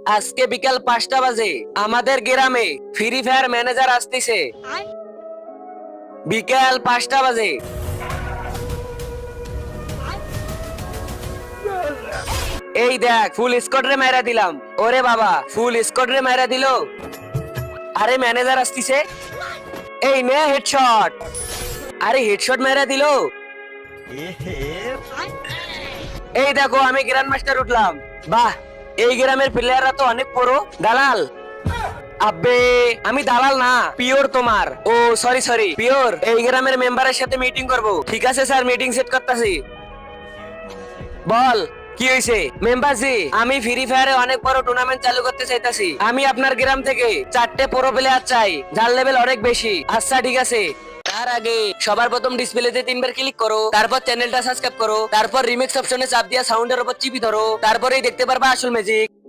আজকে বিকাল 5টা বাজে আমাদের গ্রামে ফ্রি ফায়ার ম্যানেজার আসতেছে। বিকাল 5টা বাজে। এই দেখ ফুল স্কোয়াড রে মাইরা দিলাম। ওরে বাবা ফুল স্কোয়াড রে মাইরা দিল। আরে ম্যানেজার আসতেছে। এই নে হেডশট। আরে হেডশট মাইরা দিল। এই দেখো আমি গ্র্যান্ড মাস্টার উঠলাম। বাহ, এই গ্রামের প্লেয়াররা তো অনেক বড়। দালাল, আব্বে আমি দালাল না, পিওর তোমার। ও সরি সরি, পিওর এই গ্রামের মেম্বারের সাথে মিটিং করব। ঠিক আছে স্যার, মিটিং সেট করতেছি। বল কি হয়েছে? মেম্বার জি, আমি ফ্রি ফায়ারে অনেক বড় টুর্নামেন্ট চালু করতে চাইতাছি। আমি আপনার গ্রাম থেকে 4টে প্রো প্লেয়ার চাই, যার লেভেল অনেক বেশি। আচ্ছা ঠিক আছে, তার আগে সবার প্রথম ডিসপ্লেতে 3বার ক্লিক করো, তারপর চ্যানেলটা সাবস্ক্রাইব করো, তারপর রিমিক্স অপশনে চাপ দিয়া সাউন্ডের উপর চিপি ধরো, তারপরেই দেখতে পারবা আসল ম্যাজিক।